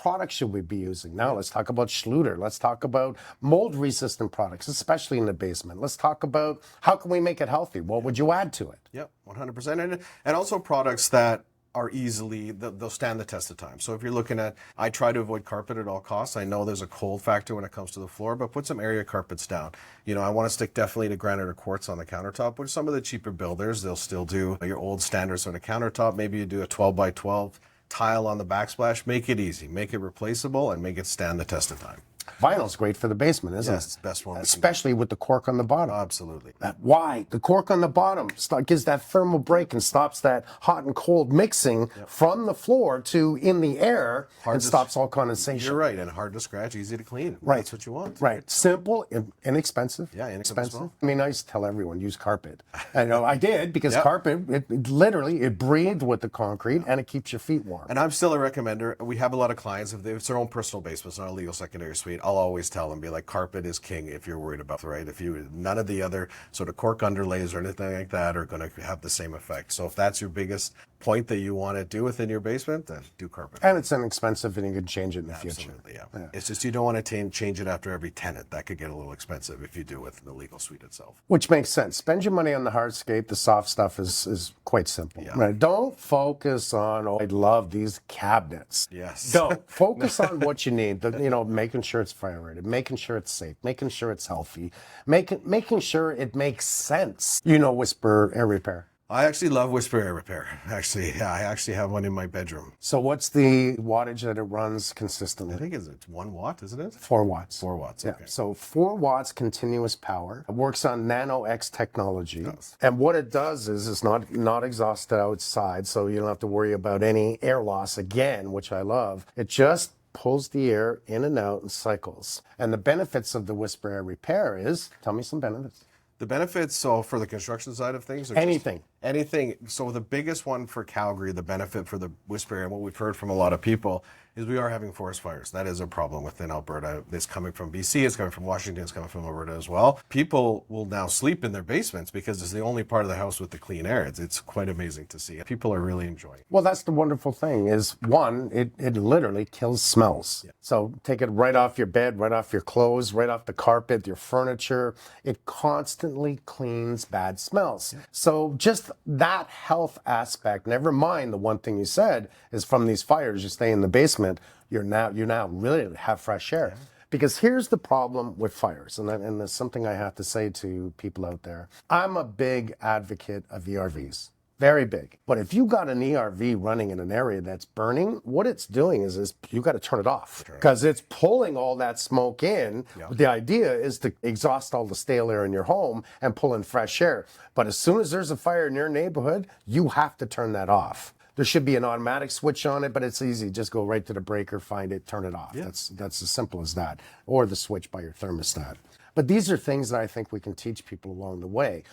products should we be using? Now let's talk about Schluter. Let's talk about mold-resistant products, especially in the basement. Let's talk about how can we make it healthy? What would you add to it? Yep, 100%. And also products that are easily, they'll stand the test of time. So if you're looking at, I try to avoid carpet at all costs. I know there's a cold factor when it comes to the floor, but put some area carpets down. You know, I want to stick definitely to granite or quartz on the countertop, which some of the cheaper builders, they'll still do your old standards on the countertop. Maybe you do a 12 by 12 tile on the backsplash. Make it easy, make it replaceable, and make it stand the test of time. Vinyl's great for the basement, isn't it? Yes, it's the best one. Especially with the cork on the bottom. Absolutely. Why? The cork on the bottom gives that thermal break and stops that hot and cold mixing from the floor to in the air and stops all condensation. You're right, and hard to scratch, easy to clean. Right. That's what you want. Right. Simple, inexpensive. Yeah, inexpensive. I mean, I used to tell everyone, use carpet. I know I did, because carpet, it literally, it breathed with the concrete and it keeps your feet warm. And I'm still a recommender. We have a lot of clients, if it's their own personal basement, it's not a legal secondary suite, I'll always tell them, be like, carpet is king if you're worried about, right? If you, none of the other sort of cork underlays or anything like that are going to have the same effect. So if that's your biggest point that you want to do within your basement, then do carpet. And it's inexpensive and you can change it in the future. Absolutely, yeah. It's just you don't want to change it after every tenant. That could get a little expensive if you do with the legal suite itself. Which makes sense. Spend your money on the hardscape. The soft stuff is quite simple. Right? Don't focus on, oh, I love these cabinets. Yes. Don't. Focus on what you need. You know, making sure it's fire rated, making sure it's safe, making sure it's healthy, making sure it makes sense. You know, WhisperAir Repair. I actually love WhisperAir Repair. Actually, yeah, I actually have one in my bedroom. So what's the wattage that it runs consistently? I think it's 1 watt, isn't it? 4 watts. 4 watts, okay. Yeah. So 4 watts continuous power. It works on Nano X technology. And what it does is it's not exhausted outside, so you don't have to worry about any air loss again, which I love. It just pulls the air in and out in cycles. And the benefits of the WhisperAir Repair is, tell me some benefits. The benefits, so for the construction side of things? Anything. Anything. So the biggest one for Calgary, the benefit for the WhisperAir, and what we've heard from a lot of people, is we are having forest fires. That is a problem within Alberta. It's coming from BC, it's coming from Washington, it's coming from Alberta as well. People will now sleep in their basements because it's the only part of the house with the clean air. It's quite amazing to see. People are really enjoying it. Well, that's the wonderful thing is, one, it literally kills smells. Yeah. So take it right off your bed, right off your clothes, right off the carpet, your furniture. It constantly cleans bad smells. Yeah. So just that health aspect, never mind the one thing you said, is from these fires, you stay in the basement, you now really have fresh air. Yeah. Because here's the problem with fires, and there's something I have to say to people out there. I'm a big advocate of ERVs. Very big. But if you got an ERV running in an area that's burning, what it's doing is you got to turn it off, because it's pulling all that smoke in. Yeah. The idea is to exhaust all the stale air in your home and pull in fresh air. But as soon as there's a fire in your neighborhood, you have to turn that off. There should be an automatic switch on it, but it's easy. Just go right to the breaker, find it, turn it off. Yeah. That's as simple as that. Or the switch by your thermostat. But these are things that I think we can teach people along the way.